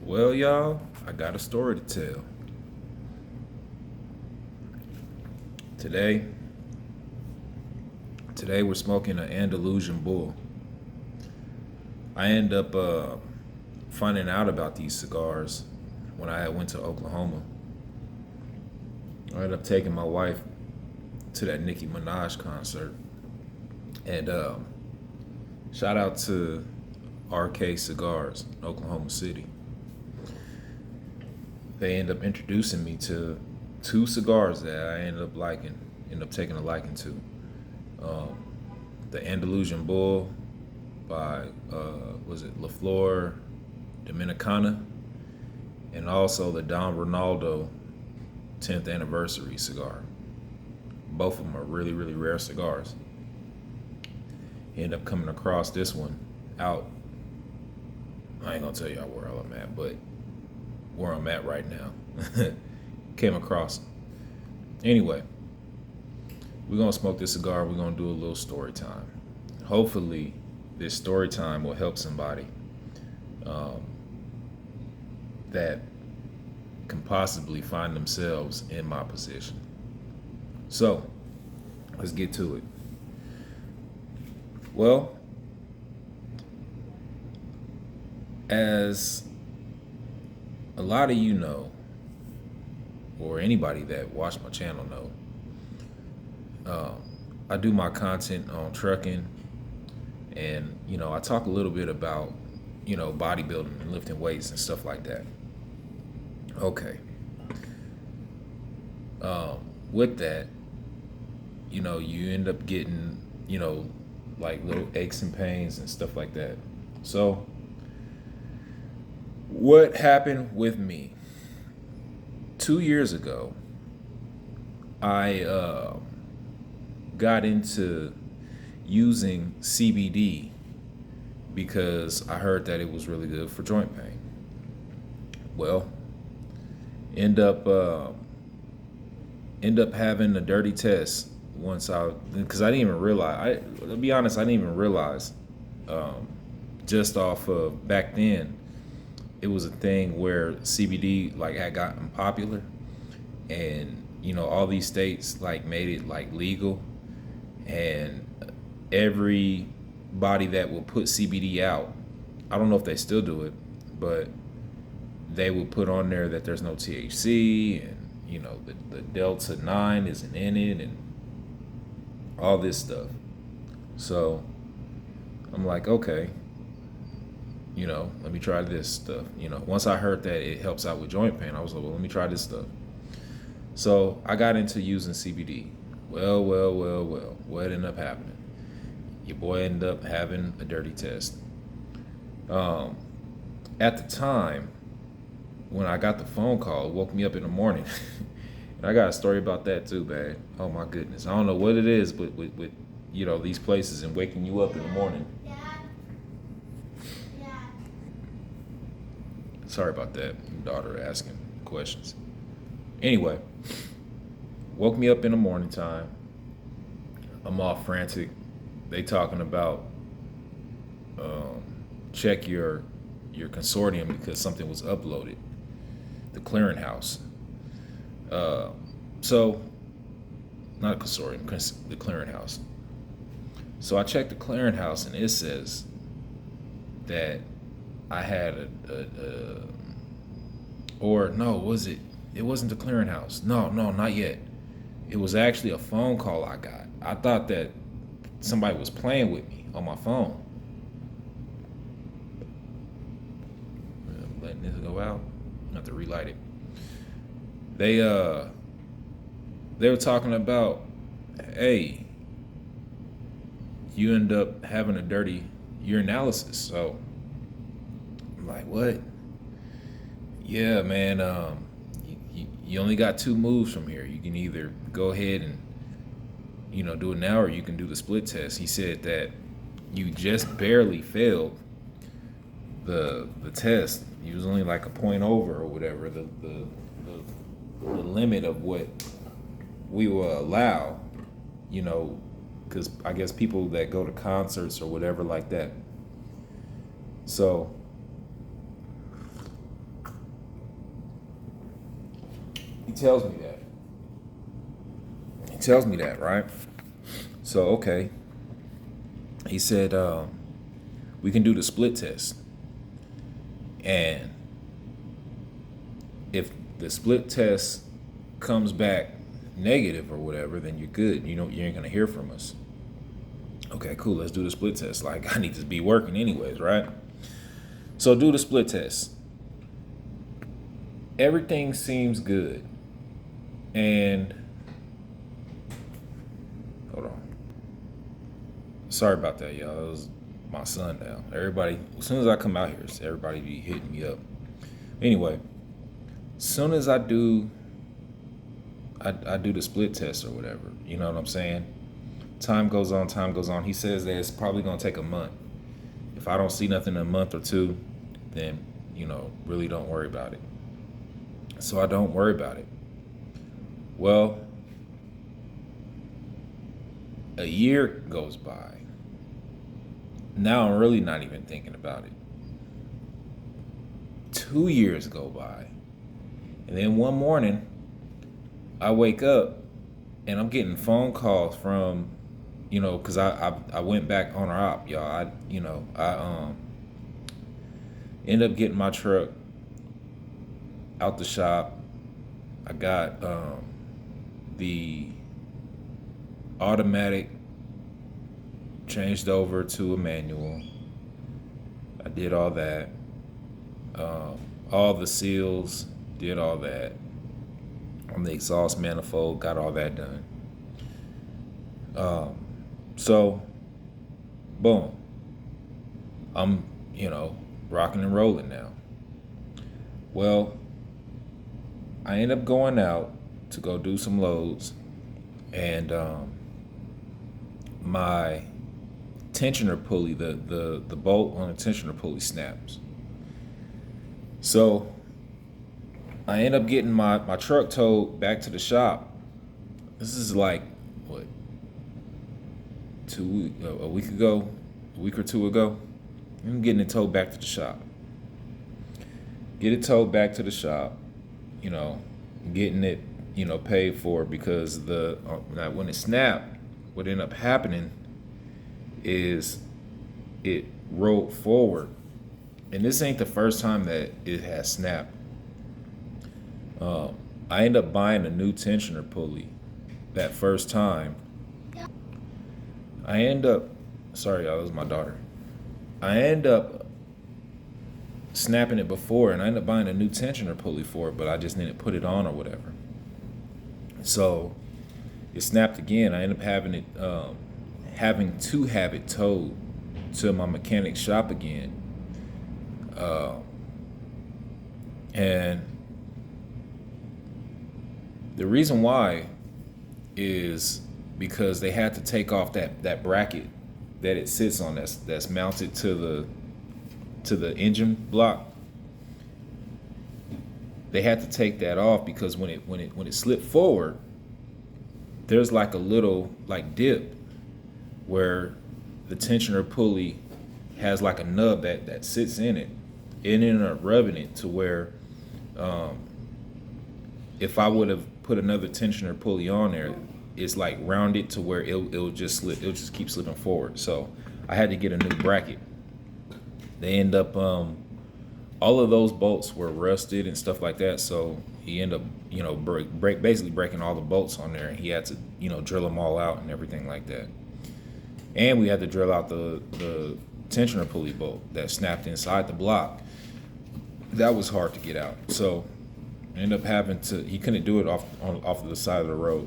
Well, y'all, I got a story to tell. Today, today we're smoking an Andalusian bull. I end up finding out about these cigars when I went to Oklahoma. I ended up taking my wife to that Nicki Minaj concert, and shout out to RK Cigars in Oklahoma City. They end up introducing me to two cigars that I end up taking a liking to. Um, the Andalusian Bull by was it La Flor Dominicana, and also the Don Ronaldo 10th anniversary cigar. Both of them are really, really rare cigars. End up coming across this one out. I ain't gonna tell y'all where I'm at, but where I'm at right now. Came across. Anyway, we're gonna smoke this cigar. We're gonna do a little story time. Hopefully, this story time will help somebody um, that can possibly find themselves in my position. So, let's get to it. Well, as a lot of you know, or anybody that watch my channel know, I do my content on trucking, and I talk a little bit about bodybuilding and lifting weights and stuff like that. Okay. With that, you end up getting like little aches and pains and stuff like that. So what happened with me 2 years ago, I got into using CBD because I heard that it was really good for joint pain. Well, end up having a dirty test because I didn't even realize. To be honest, I didn't even realize. Just off of back then, it was a thing where CBD like had gotten popular, and all these states like made it like legal, and everybody that will put CBD out, I don't know if they still do it, but they would put on there that there's no THC, and the Delta 9 isn't in it, and all this stuff. So I'm like, okay, let me try this stuff. Once I heard that it helps out with joint pain, I was like, well, let me try this stuff. So I got into using CBD. Well, what ended up happening? Your boy ended up having a dirty test. At the time, when I got the phone call, it woke me up in the morning. And I got a story about that too, man. Oh my goodness. I don't know what it is, but with these places and waking you up in the morning. Sorry about that. Daughter asking questions. Anyway, woke me up in the morning time. I'm all frantic. They talking about check your consortium because something was uploaded. The clearinghouse. So, not a consortium, the clearinghouse. So I checked the clearinghouse, and it says that I had or no, was it? It wasn't the clearinghouse. No, not yet. It was actually a phone call I got. I thought that somebody was playing with me on my phone. Letting this go out. I have to relight it. They were talking about, hey, you end up having a dirty urinalysis. So I'm like, what? Yeah, man. You only got two moves from here. You can either go ahead and do it now, or you can do the split test. He said that you just barely failed the test. You was only like a point over or whatever the limit of what we will allow, because I guess people that go to concerts or whatever like that. So tells me that. He tells me that, right? So, okay. He said, we can do the split test. And if the split test comes back negative or whatever, then you're good. You ain't gonna hear from us. Okay, cool. Let's do the split test. Like, I need to be working anyways, right? So do the split test. Everything seems good. And hold on. Sorry about that, y'all. It was my son now. Everybody, as soon as I come out here, everybody be hitting me up. Anyway, as soon as I do the split test or whatever, you know what I'm saying? Time goes on. He says that it's probably gonna take a month. If I don't see nothing in a month or two, then, really don't worry about it. So I don't worry about it. Well, a year goes by. Now I'm really not even thinking about it. 2 years go by. And then one morning, I wake up and I'm getting phone calls from, because I went back on our op, y'all. I ended up getting my truck out the shop. I got the automatic changed over to a manual. I did all that. All the seals, did all that. On the exhaust manifold, got all that done. So, boom. I'm, rocking and rolling now. Well, I end up going out to go do some loads, and my tensioner pulley, the bolt on the tensioner pulley snaps. So I end up getting my truck towed back to the shop. This is like, what, a week or two ago. I'm getting it towed back to the shop. Get it towed back to the shop, getting it, paid for, because when it snapped, what ended up happening is it rolled forward. And this ain't the first time that it has snapped. I ended up buying a new tensioner pulley that first time. Sorry, y'all, that was my daughter. I ended up snapping it before, and I ended up buying a new tensioner pulley for it, but I just didn't put it on or whatever. So it snapped again. I ended up having to have it towed to my mechanic's shop again. And the reason why is because they had to take off that bracket that it sits on, that's mounted to the engine block. They had to take that off because when it slipped forward, there's like a little dip where the tensioner pulley has like a nub that sits in it. It ended up rubbing it to where if I would have put another tensioner pulley on there, it's like rounded to where it'll just slip. It'll just keep slipping forward. So I had to get a new bracket. They end up all of those bolts were rusted and stuff like that. So he ended up basically breaking all the bolts on there. And he had to drill them all out and everything like that. And we had to drill out the tensioner pulley bolt that snapped inside the block. That was hard to get out. So I ended up having to. He couldn't do it off of the side of the road.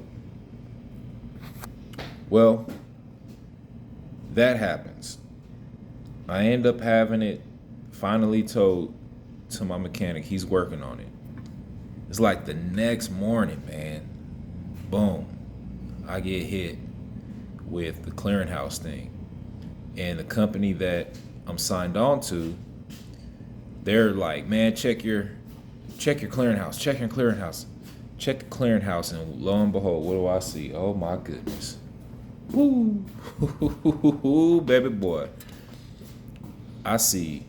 Well, that happens. I end up having it finally towed to my mechanic. He's working on it. It's like the next morning, man. Boom. I get hit with the clearinghouse thing. And the company that I'm signed on to, they're like, man, check your clearinghouse. Check your clearinghouse. Check the clearinghouse, and lo and behold, what do I see? Oh my goodness. Woo, baby boy. I see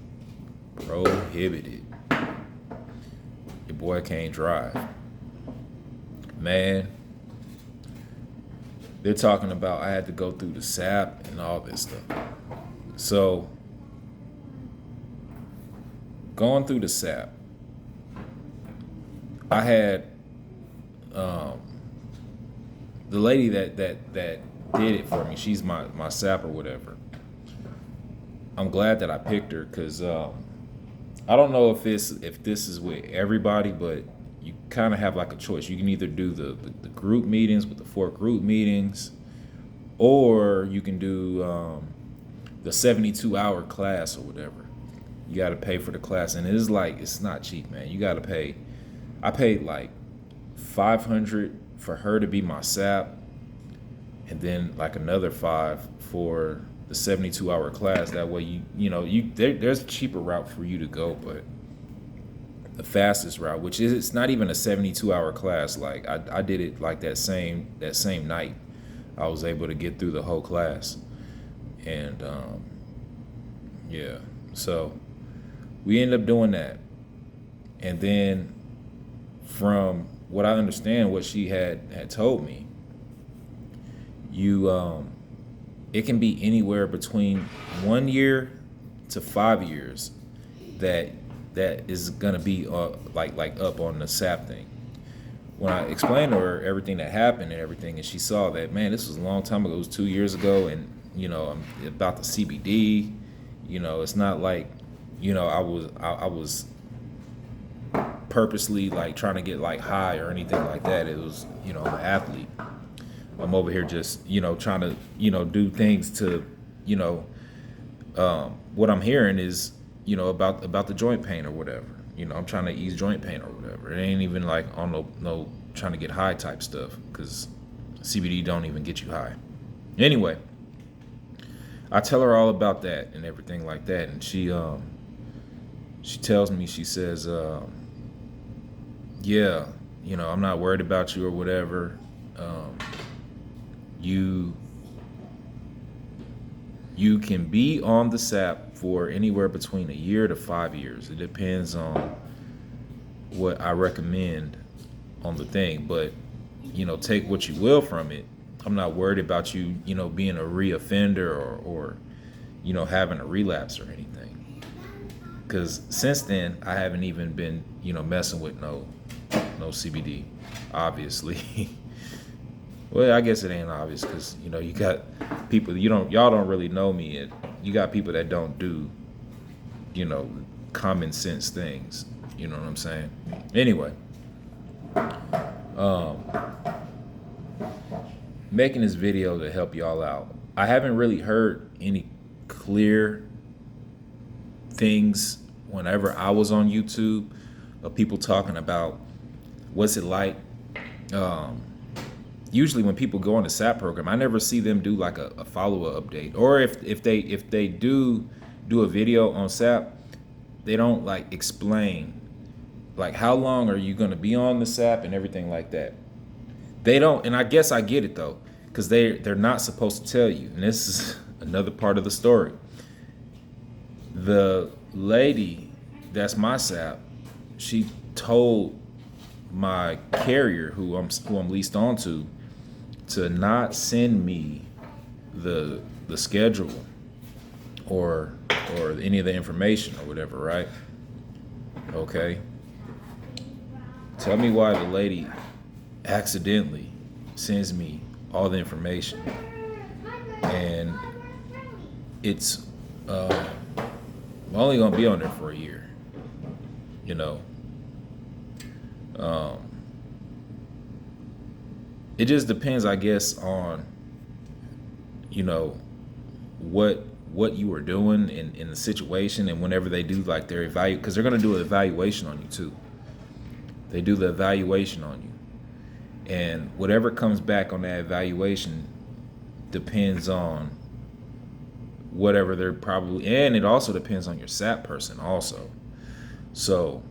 prohibited. Your boy can't drive. Man, they're talking about I had to go through the SAP and all this stuff. So going through the SAP, I had the lady that did it for me. She's my SAP or whatever. I'm glad that I picked her because I don't know if this is with everybody, but you kind of have like a choice. You can either do the group meetings with the 4 group meetings, or you can do the 72-hour class or whatever. You got to pay for the class, and it's not cheap, man. You got to pay. I paid like $500 for her to be my SAP, and then like another $5 for the 72-hour class. That way, there's a cheaper route for you to go, but the fastest route, which is it's not even a 72-hour class. Like I did it like that same night. I was able to get through the whole class, and yeah. So we ended up doing that, and then from what I understand, what she had told me, it can be anywhere between 1 year to 5 years that is gonna be like up on the SAP thing. When I explained to her everything that happened and everything, and she saw that, man, this was a long time ago. It was 2 years ago, and about the CBD. It's not like I was purposely like trying to get like high or anything like that. It was I'm an athlete. I'm over here just trying to do things to what I'm hearing is about the joint pain or whatever. I'm trying to ease joint pain or whatever. It ain't even like on no trying to get high type stuff, because CBD don't even get you high. Anyway, I tell her all about that and everything like that, and she tells me, she says, yeah, I'm not worried about you or whatever. You can be on the SAP for anywhere between 1 year to 5 years. It depends on what I recommend on the thing, but take what you will from it. I'm not worried about you, being a reoffender or having a relapse or anything. Because since then, I haven't even been, messing with no CBD, obviously. Well, I guess it ain't obvious because you got people y'all don't really know me, and you got people that don't do common sense things. You know what I'm saying? Anyway, making this video to help y'all out. I haven't really heard any clear things whenever I was on YouTube of people talking about what's it like. Usually when people go on the SAP program, I never see them do like a follow-up update. Or if they do a video on SAP, they don't like explain like how long are you going to be on the SAP and everything like that. They don't, and I guess I get it though, because they're not supposed to tell you. And this is another part of the story. The lady that's my SAP, she told my carrier who I'm leased onto to not send me the schedule or any of the information or whatever, right? Okay. Tell me why the lady accidentally sends me all the information, and it's I'm only gonna be on there for a year. It just depends, I guess, on what you were doing in the situation, and whenever they do like their because they're gonna do an evaluation on you too. They do the evaluation on you, and whatever comes back on that evaluation depends on whatever they're probably, and it also depends on your SAP person also. So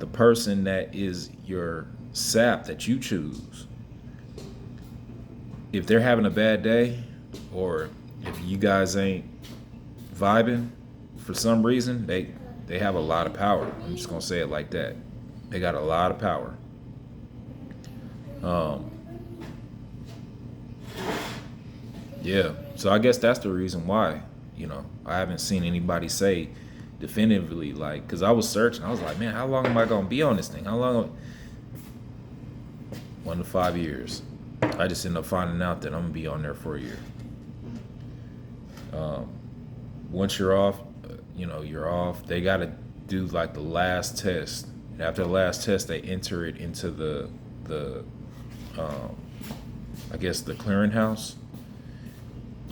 the person that is your SAP that you choose, if they're having a bad day, or if you guys ain't vibing for some reason, they have a lot of power. I'm just gonna say it like that. They got a lot of power. Um, yeah, so I guess that's the reason why, I haven't seen anybody say definitively, like, because I was searching. I was like, man, how long am I going to be on this thing? How long? 1 to 5 years. I just ended up finding out that I'm going to be on there for a year. Once you're off, you're off. They got to do like the last test. After the last test, they enter it into the I guess the clearinghouse,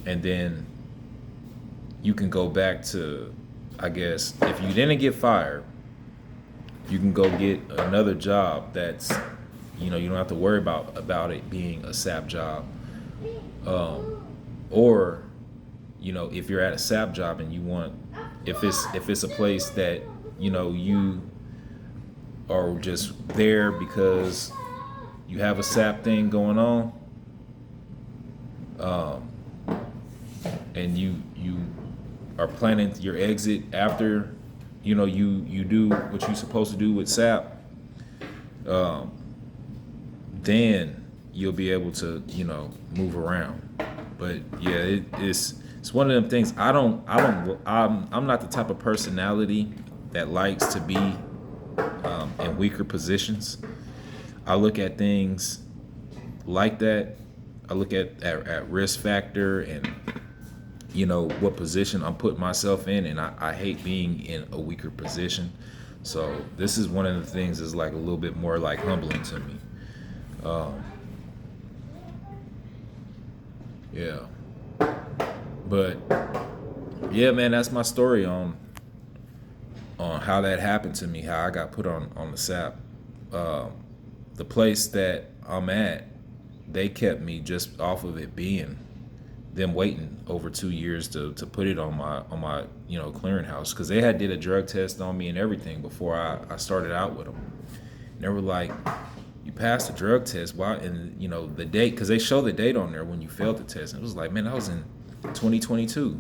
and then you can go back to, I guess, if you didn't get fired, you can go get another job that's, you don't have to worry about it being a SAP job, or if you're at a SAP job and you want, if it's a place that you are just there because you have a SAP thing going on, and you are planning your exit after you do what you're supposed to do with SAP, then you'll be able to move around. But yeah, it's one of them things. I'm not the type of personality that likes to be in weaker positions. I look at things like that. I look at risk factor and what position I'm putting myself in, and I hate being in a weaker position. So this is one of the things that's like a little bit more like humbling to me. Yeah, but yeah, man, that's my story on how that happened to me, how I got put on the SAP. The place that I'm at, they kept me just off of it being them waiting over 2 years to put it on my clearinghouse, because they had did a drug test on me and everything before I started out with them. And they were like, you passed the drug test, why? And the date, because they show the date on there when you failed the test. And it was like, man, that was in 2022.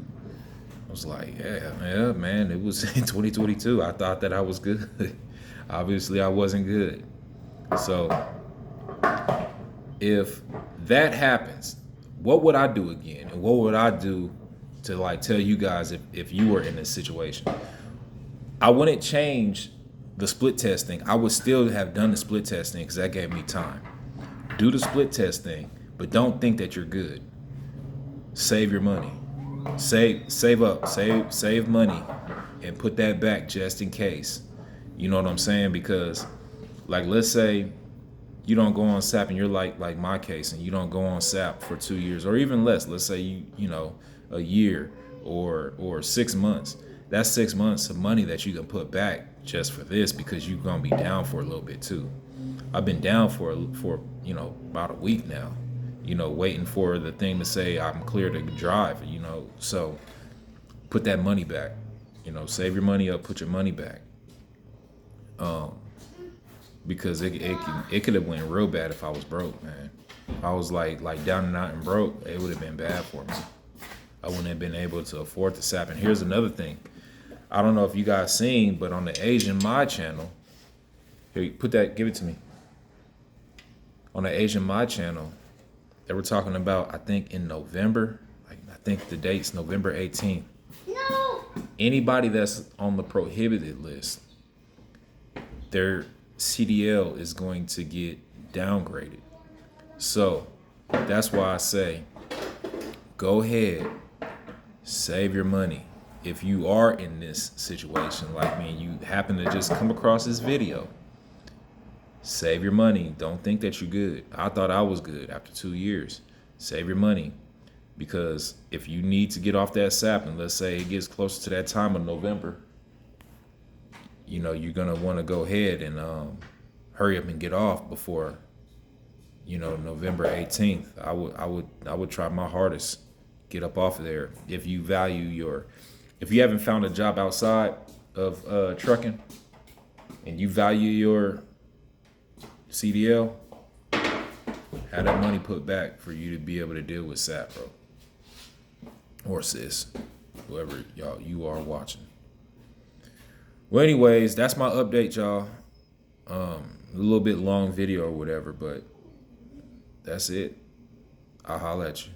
I was like, yeah, man, it was in 2022. I thought that I was good. Obviously, I wasn't good. So if that happens, what would I do again? And what would I do to like tell you guys if you were in this situation? I wouldn't change the split test thing. I would still have done the split test thing because that gave me time. Do the split test thing, but don't think that you're good. Save your money. Save up. Save money and put that back just in case. You know what I'm saying? Because like, let's say you don't go on SAP and you're like my case, and you don't go on SAP for 2 years or even less. Let's say you a year or 6 months. That's 6 months of money that you can put back just for this, because you're gonna be down for a little bit too. I've been down for about a week now, waiting for the thing to say I'm clear to drive, so put that money back, save your money up, put your money back. Because it could have went real bad if I was broke, man. If I was like down and out and broke, it would have been bad for me. I wouldn't have been able to afford the SAP. And here's another thing. I don't know if you guys seen, but on the Asian My channel, here, give it to me. On the Asian My channel, they were talking about, I think in November, I think the date's November 18th. No. Anybody that's on the prohibited list, their CDL is going to get downgraded. So that's why I say, go ahead, save your money. If you are in this situation like me and you happen to just come across this video, save your money. Don't think that you're good. I thought I was good after 2 years. Save your money, because if you need to get off that SAP, and let's say it gets closer to that time of November, you're gonna want to go ahead and hurry up and get off before November 18th. I would try my hardest, get up off of there. If you haven't found a job outside of trucking and you value your CDL, have that money put back for you to be able to deal with SAP, bro, or sis, whoever you are watching. Well, anyways, that's my update, y'all. A little bit long video or whatever, but That's it. I'll holler at you.